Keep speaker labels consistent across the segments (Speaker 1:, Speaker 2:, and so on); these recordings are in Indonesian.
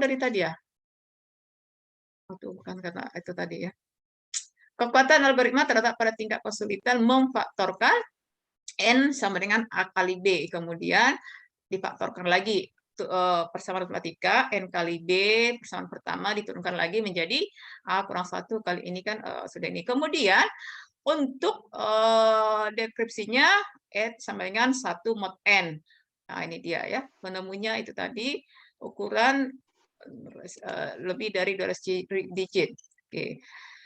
Speaker 1: dari tadi ya? Oh, tuh, bukan kata itu tadi ya. Kekuatan algoritma terletak pada tingkat kesulitan memfaktorkan N sama dengan A kali B. Kemudian difaktorkan lagi persamaan matematika, N kali B, persamaan pertama diturunkan lagi menjadi A kurang 1 kali ini kan sudah ini. Kemudian untuk deskripsinya N sama dengan 1 mod N. Nah, ini dia ya. Penemunya itu tadi ukuran lebih dari 200 digit. Oke.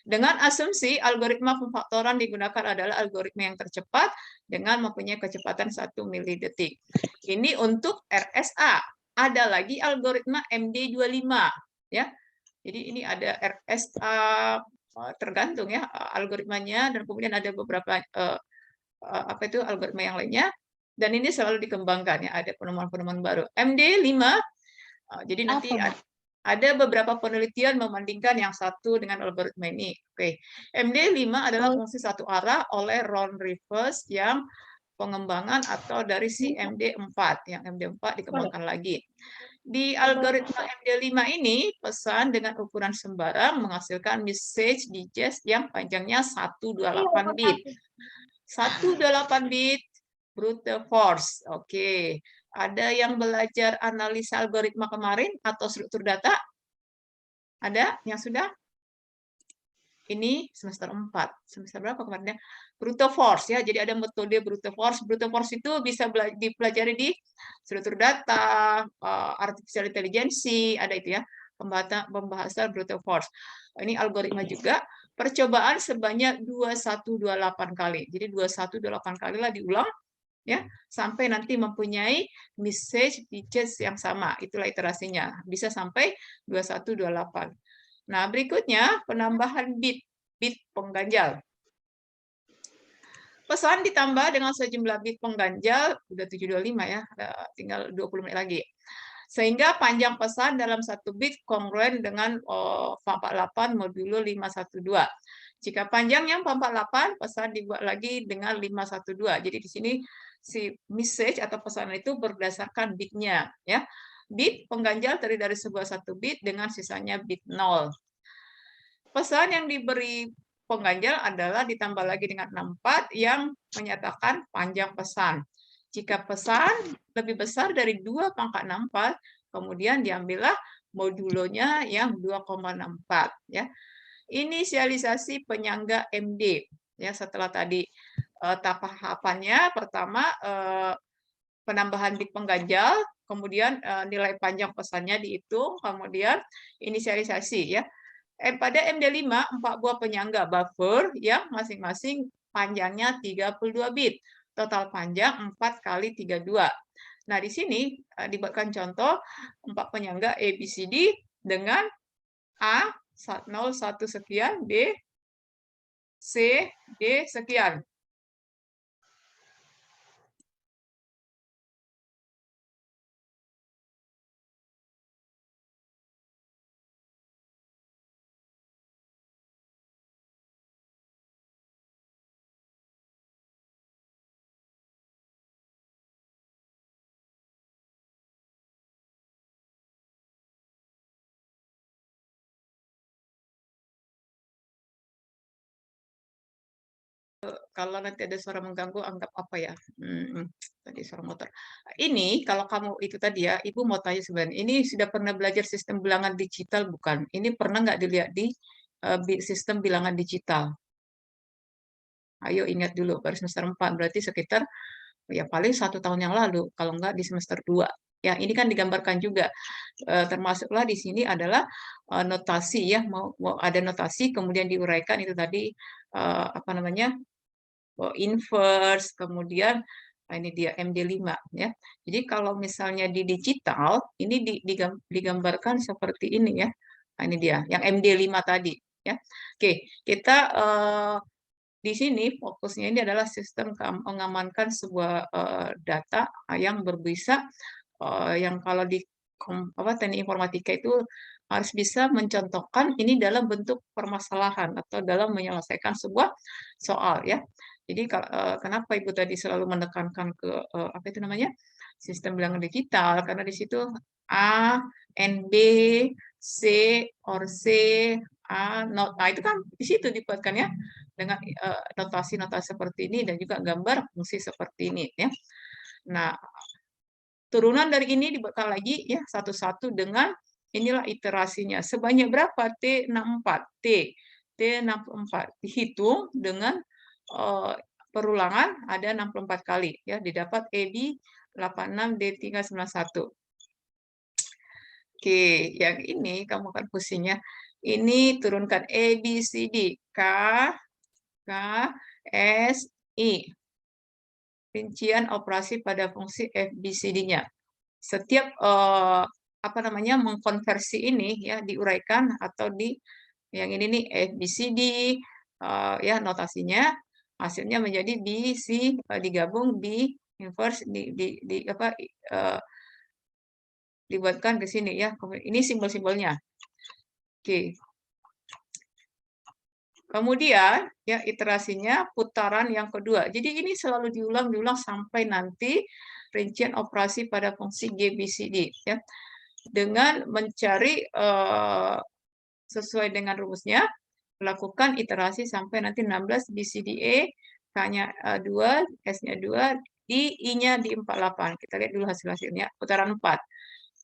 Speaker 1: Dengan asumsi algoritma pemfaktoran digunakan adalah algoritma yang tercepat dengan mempunyai kecepatan 1 milidetik. Ini untuk RSA. Ada lagi algoritma MD25 ya. Jadi ini ada RSA tergantung ya algoritmanya, dan kemudian ada beberapa apa itu algoritma yang lainnya, dan ini selalu dikembangkan ya, ada penemuan-penemuan baru. MD5 jadi nanti ada beberapa penelitian membandingkan yang satu dengan algoritma ini. Oke, MD5 adalah fungsi satu arah oleh Ron Rivers yang pengembangan atau dari si MD4, yang MD4 dikembangkan lagi. Di algoritma MD5 ini, pesan dengan ukuran sembarang menghasilkan message digest yang panjangnya 128 bit. 128 bit brute force. Oke. Ada yang belajar analisa algoritma kemarin atau struktur data? Ada yang sudah? Ini semester 4. Semester berapa kemarin? Brute force ya. Jadi ada metode brute force. Brute force itu bisa dipelajari di struktur data, artificial intelligence, ada itu ya. Pembahasan brute force. Ini algoritma juga. Percobaan sebanyak 2128 kali. Jadi 2128 kali lah diulang ya sampai nanti mempunyai message digits yang sama. Itulah iterasinya. Bisa sampai 2128. Nah, berikutnya penambahan bit pengganjal. Pesan ditambah dengan sejumlah bit pengganjal, udah 725 ya, tinggal 20 menit lagi. Sehingga panjang pesan dalam satu bit kongruen dengan 448 modulo 512. Jika panjangnya 448, pesan dibuat lagi dengan 512. Jadi di sini si message atau pesan itu berdasarkan bitnya ya. Bit pengganjal terdiri dari sebuah satu bit dengan sisanya bit 0. Pesan yang diberi pengganjal adalah ditambah lagi dengan 64 yang menyatakan panjang pesan. Jika pesan lebih besar dari 2 × 64, kemudian diambillah modulonya yang 2,64 ya. Inisialisasi penyangga MD ya, setelah tadi tahapannya pertama penambahan bit pengganjal, kemudian nilai panjang pesannya dihitung, kemudian inisialisasi ya. Pada MD5, 4 buah penyangga buffer yang masing-masing panjangnya 32 bit. Total panjang 4 × 32. Nah, di sini dibuatkan contoh 4 penyangga ABCD dengan A 01 sekian, B, C, D sekian. Kalau nanti ada suara mengganggu, anggap apa ya? Tadi suara motor. Ini kalau kamu itu tadi ya, Ibu mau tanya sebenarnya, ini sudah pernah belajar sistem bilangan digital bukan? Ini pernah nggak dilihat di sistem bilangan digital? Ayo ingat dulu, baru semester 4, berarti sekitar ya paling 1 tahun yang lalu, kalau nggak di semester 2. Ya, ini kan digambarkan juga, termasuklah di sini adalah notasi ya, mau ada notasi, kemudian diuraikan itu tadi, apa namanya, inverse, kemudian ini dia MD5 ya. Jadi kalau misalnya di digital ini digambarkan seperti ini ya. Nah, ini dia yang MD5 tadi ya. Oke, kita di sini fokusnya ini adalah sistem mengamankan sebuah data yang berbisa yang kalau di teknik informatika itu harus bisa mencontohkan ini dalam bentuk permasalahan atau dalam menyelesaikan sebuah soal ya. Jadi kenapa Ibu tadi selalu menekankan ke apa itu namanya sistem bilangan digital karena di situ A, NB, C, or C, A, not. Nah, itu kan di situ dibuatkan ya dengan notasi-notasi seperti ini dan juga gambar fungsi seperti ini ya. Nah, turunan dari ini dibuatkan lagi ya satu-satu dengan inilah iterasinya. Sebanyak berapa? T64. T64 dihitung dengan perulangan ada 64 kali ya didapat EB 86D391. Oke, yang ini kamu akan pusingnya. Ini turunkan A, B, C, D. K, S, I. Rincian operasi pada fungsi F, B, C, D-nya. Setiap apa namanya mengkonversi ini ya diuraikan atau di yang ini nih F, B, C, D ya notasinya hasilnya menjadi B, C digabung di inverse di apa dibuatkan ke sini ya. Ini simbol-simbolnya. Oke. Kemudian ya iterasinya putaran yang kedua. Jadi ini selalu diulang sampai nanti rincian operasi pada fungsi G, B, C, D ya. Dengan mencari sesuai dengan rumusnya, lakukan iterasi sampai nanti 16 B, C, D, E, K-nya 2, S-nya 2, I-nya di 48. Kita lihat dulu hasil-hasilnya. Putaran 4.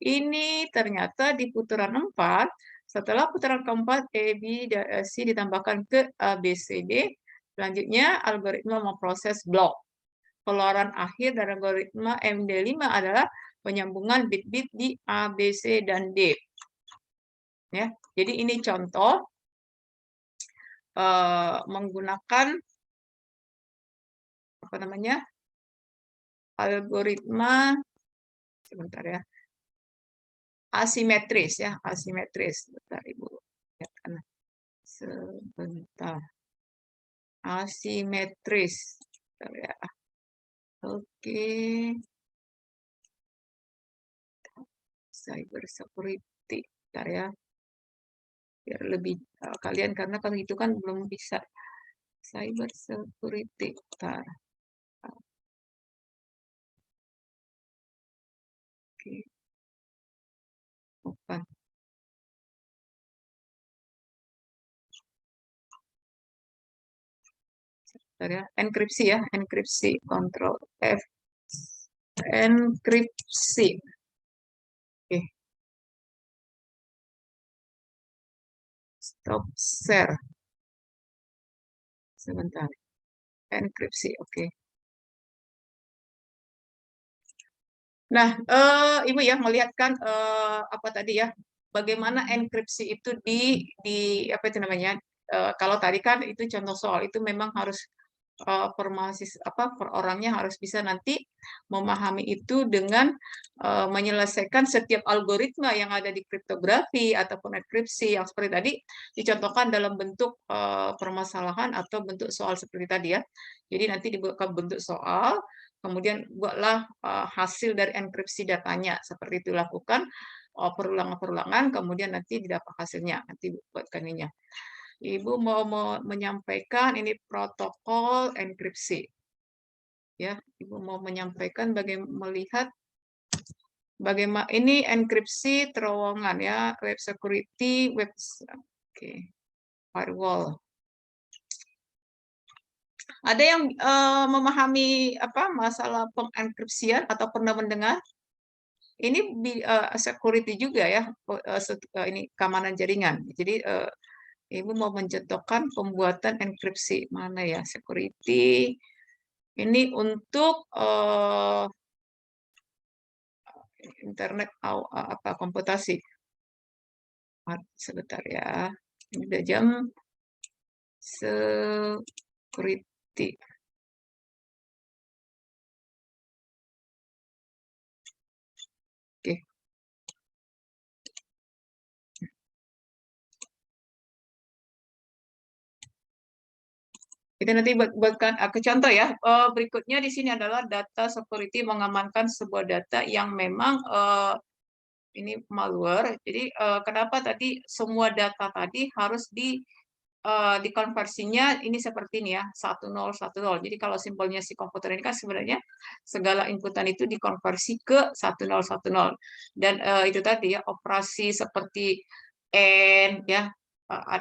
Speaker 1: Ini ternyata di putaran 4, setelah putaran keempat, E, B, dan C ditambahkan ke A, B, C, D. Selanjutnya, algoritma memproses blok. Keluaran akhir dari algoritma MD5 adalah penyambungan bit-bit di A, B, C, dan D. Ya, jadi ini contoh menggunakan apa namanya algoritma sebentar ya asimetris ya asimetris. Bentar Ibu lihatkan sebentar asimetris. Bentar, ya. Oke. Cyber security. Bentar ya. Biar lebih kalian karena kan itu kan belum bisa cyber security. Bentar. Oke. Bukan. Bentar ya. Enkripsi, Control F. Enkripsi. Oke. Stop share. Sebentar. Enkripsi, oke. Nah, Ibu ya melihatkan apa tadi ya, bagaimana enkripsi itu di apa itu namanya? Kalau tadi kan itu contoh soal itu memang harus per orangnya harus bisa nanti memahami itu dengan menyelesaikan setiap algoritma yang ada di kriptografi ataupun enkripsi yang seperti tadi dicontohkan dalam bentuk permasalahan atau bentuk soal seperti tadi ya. Jadi nanti dibuat bentuk soal, kemudian buatlah hasil dari enkripsi datanya seperti itu lakukan perulangan-perulangan, kemudian nanti didapat hasilnya nanti buatkan ininya. Ibu mau menyampaikan ini protokol enkripsi. Ya, Ibu mau menyampaikan melihat bagaimana ini enkripsi terowongan ya, web security, firewall. Ada yang memahami apa masalah pengenkripsian atau pernah mendengar? Ini security juga ya, ini keamanan jaringan. Jadi Ibu mau mencontohkan pembuatan enkripsi mana ya security ini untuk internet apa komputasi. Sebentar ya, ini udah jam security. Oke. Kita nanti buatkan contoh ya. Berikutnya di sini adalah data security mengamankan sebuah data yang memang ini malware. Jadi kenapa tadi semua data tadi harus dikonversinya ini seperti ini ya, 1010. Jadi kalau simbolnya si komputer ini kan sebenarnya segala inputan itu dikonversi ke 1010. Dan itu tadi ya, operasi seperti AND ya.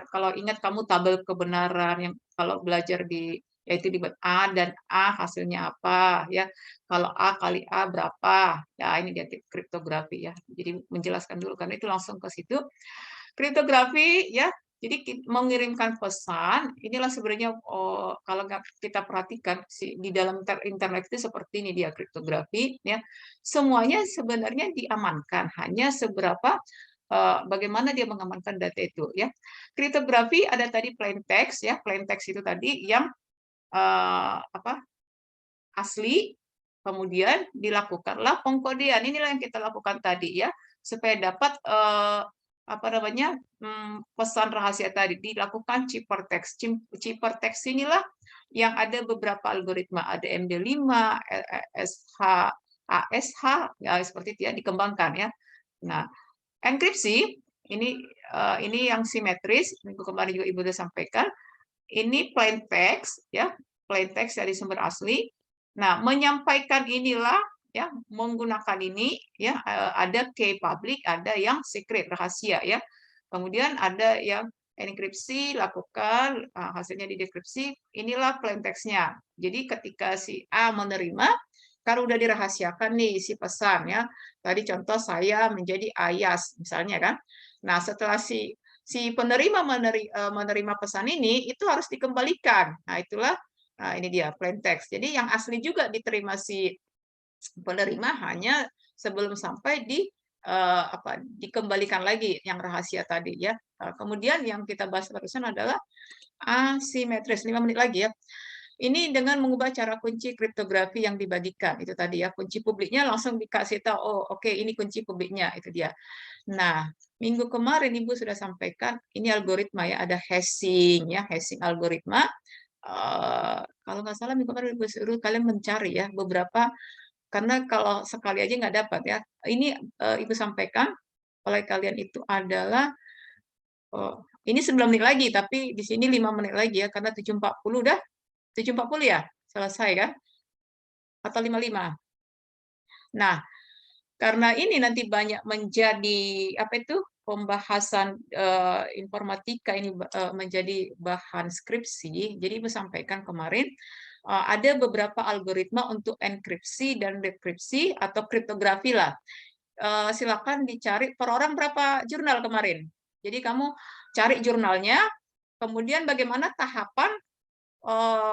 Speaker 1: Kalau ingat kamu tabel kebenaran yang kalau belajar di yaitu di A dan A hasilnya apa ya. Kalau A kali A berapa? Ya ini dia kriptografi ya. Jadi menjelaskan dulu karena itu langsung ke situ. Kriptografi ya. Jadi mengirimkan pesan, inilah sebenarnya kalau kita perhatikan di dalam internet itu seperti ini dia kriptografi ya. Semuanya sebenarnya diamankan, hanya seberapa bagaimana dia mengamankan data itu ya. Kriptografi ada tadi plain text ya, plain text itu tadi yang asli, kemudian dilakukanlah pengkodean. Inilah yang kita lakukan tadi ya, supaya dapat pesan rahasia tadi dilakukan ciphertext. Ciphertext inilah yang ada beberapa algoritma, ada MD5, SH, ASH, ya seperti itu ya dikembangkan ya. Nah, enkripsi ini yang simetris, minggu kemarin juga Ibu sudah sampaikan. Ini plain text ya, plain text dari sumber asli. Nah, menyampaikan inilah ya menggunakan ini ya ada key public, ada yang secret rahasia ya. Kemudian ada yang enkripsi lakukan hasilnya didekripsi, inilah plain text-nya. Jadi ketika si A menerima kan udah dirahasiakan nih si pesan ya. Tadi contoh saya menjadi Ayas misalnya kan. Nah, setelah si penerima menerima pesan ini itu harus dikembalikan. Nah, itulah ini dia plain text. Jadi yang asli juga diterima si penerima hanya sebelum sampai dikembalikan lagi yang rahasia tadi ya. Kemudian yang kita bahas barusan adalah asimetris. 5 menit lagi ya. Ini dengan mengubah cara kunci kriptografi yang dibagikan. Itu tadi ya, kunci publiknya langsung dikasih tahu, oh oke, ini kunci publiknya, itu dia. Nah, minggu kemarin Ibu sudah sampaikan, ini algoritma ya, ada hashing ya, hashing algoritma. Kalau nggak salah minggu kemarin Ibu suruh kalian mencari ya, beberapa, karena kalau sekali aja nggak dapat ya. Ini Ibu sampaikan oleh kalian itu adalah, ini 9 menit lagi, tapi di sini 5 menit lagi ya, karena 7.40 udah 7.40 ya? Selesai kan? Atau 55? Nah, karena ini nanti banyak menjadi pembahasan informatika ini menjadi bahan skripsi. Jadi Ibu sampaikan kemarin ada beberapa algoritma untuk enkripsi dan dekripsi atau kriptografi lah. Silakan dicari per orang berapa jurnal kemarin. Jadi kamu cari jurnalnya, kemudian bagaimana tahapan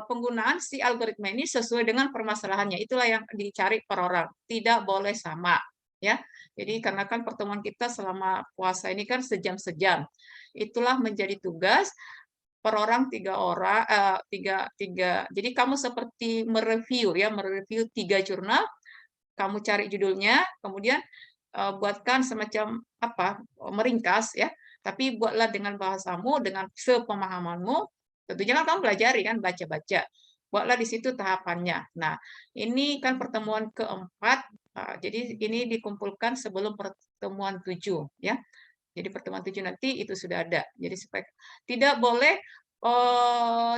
Speaker 1: penggunaan si algoritma ini sesuai dengan permasalahannya. Itulah yang dicari per orang. Tidak boleh sama. Ya, jadi karena kan pertemuan kita selama puasa ini kan sejam-sejam. Itulah menjadi tugas per orang 3 orang, tiga. Jadi kamu seperti mereview 3 jurnal. Kamu cari judulnya, kemudian buatkan semacam meringkas ya. Tapi buatlah dengan bahasamu, dengan sepemahamanmu. Tentunya kan kamu pelajari kan, baca-baca. Buatlah di situ tahapannya. Nah, ini kan pertemuan keempat. Jadi ini dikumpulkan sebelum pertemuan 7 ya. Jadi pertemuan 7 nanti itu sudah ada. Jadi supaya tidak boleh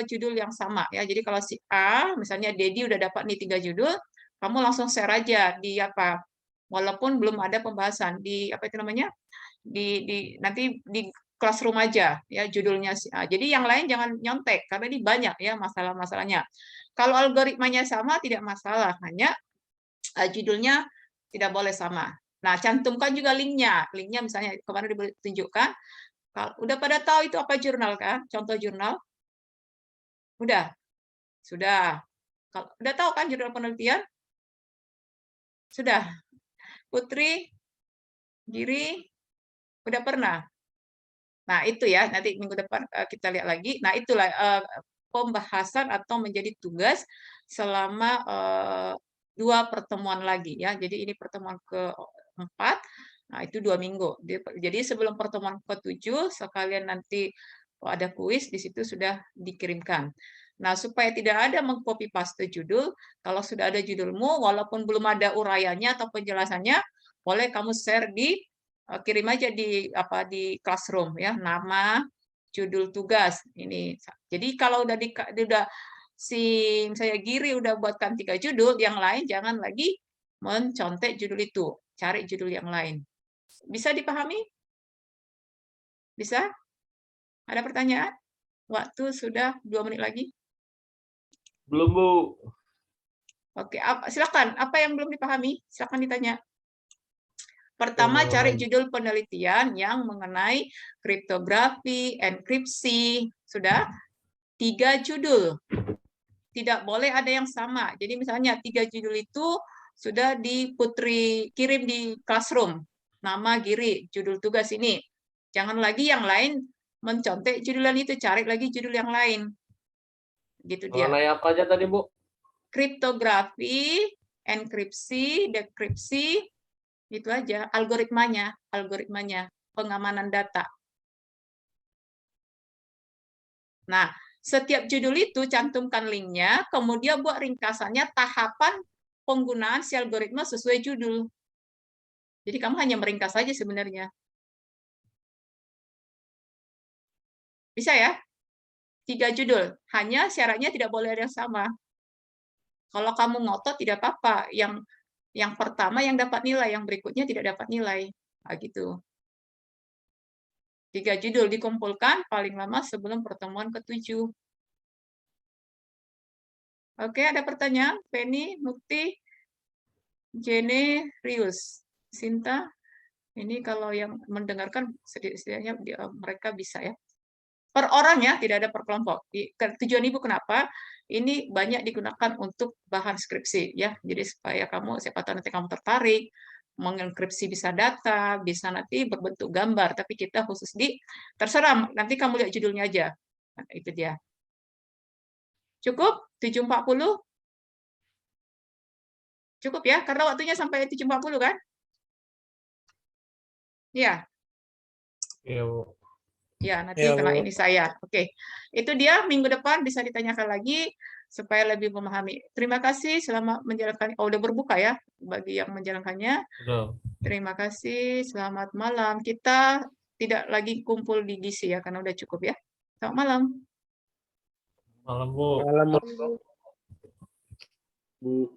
Speaker 1: judul yang sama ya. Jadi kalau si A, misalnya Dedi udah dapat nih 3 judul, kamu langsung share aja di walaupun belum ada pembahasan di nanti di classroom aja ya judulnya. Jadi yang lain jangan nyontek karena ini banyak ya masalah-masalahnya. Kalau algoritmanya sama tidak masalah, hanya judulnya tidak boleh sama. Nah, cantumkan juga linknya. Linknya misalnya kemarin ditunjukkan. Udah pada tahu itu apa jurnal kan? Contoh jurnal. Udah? Sudah. Udah tahu kan jurnal penelitian? Sudah. Putri, Giri, udah pernah? Nah, itu ya, nanti minggu depan kita lihat lagi. Nah, itulah pembahasan atau menjadi tugas selama 2 pertemuan lagi ya. Jadi ini pertemuan keempat, nah itu 2 minggu. Jadi sebelum pertemuan ke-7 sekalian nanti ada kuis di situ sudah dikirimkan. Nah, supaya tidak ada mengcopy paste judul, kalau sudah ada judulmu walaupun belum ada uraiannya atau penjelasannya, boleh kamu share kirim aja di classroom ya, nama, judul tugas. Ini. Jadi kalau udah si saya Giri udah buatkan 3 judul, yang lain jangan lagi mencontek judul itu. Cari judul yang lain. Bisa dipahami? Bisa? Ada pertanyaan? Waktu sudah 2 menit lagi.
Speaker 2: Belum, Bu.
Speaker 1: Oke, silakan. Apa yang belum dipahami? Silakan ditanya. Pertama, cari judul penelitian yang mengenai kriptografi, enkripsi. Sudah 3 judul. Tidak boleh ada yang sama. Jadi misalnya 3 judul itu sudah kirim di Classroom. Nama Giri, judul tugas ini. Jangan lagi yang lain mencontek judulan itu, cari lagi judul yang lain. Gitu dia.
Speaker 2: Mengenai apa aja tadi, Bu?
Speaker 1: Kriptografi, enkripsi, dekripsi, itu aja, algoritmanya, pengamanan data. Nah, setiap judul itu cantumkan linknya, kemudian buat ringkasannya tahapan penggunaan si algoritma sesuai judul. Jadi kamu hanya meringkas saja sebenarnya. Bisa ya? 3 judul, hanya syaratnya tidak boleh ada yang sama. Kalau kamu ngotot tidak apa-apa, yang pertama yang dapat nilai, yang berikutnya tidak dapat nilai. Nah, gitu. 3 judul dikumpulkan paling lama sebelum pertemuan ke-7. Oke, ada pertanyaan? Penny, Mukti, Jene, Rius, Sinta. Ini kalau yang mendengarkan setidaknya mereka bisa ya. Per orang ya, tidak ada per kelompok. Tujuan Ibu kenapa? Ini banyak digunakan untuk bahan skripsi ya. Jadi supaya kamu, siapa tahu nanti kamu tertarik mengenkripsi bisa data, bisa nanti berbentuk gambar, tapi kita khusus terserah, nanti kamu lihat judulnya aja. Nah, itu dia. Cukup? 7.40? Cukup ya, karena waktunya sampai 7.40 kan? Iya.
Speaker 2: Iya, Bu.
Speaker 1: Ya, nanti kena ini saya. Oke. Itu dia, minggu depan bisa ditanyakan lagi supaya lebih memahami. Terima kasih selamat menjalankan. Oh, udah berbuka ya bagi yang menjalankannya.
Speaker 2: Udah.
Speaker 1: Terima kasih, selamat malam. Kita tidak lagi kumpul di GISI ya, karena udah cukup ya. Selamat malam.
Speaker 2: Malam, Bu.
Speaker 3: Malam, Bu.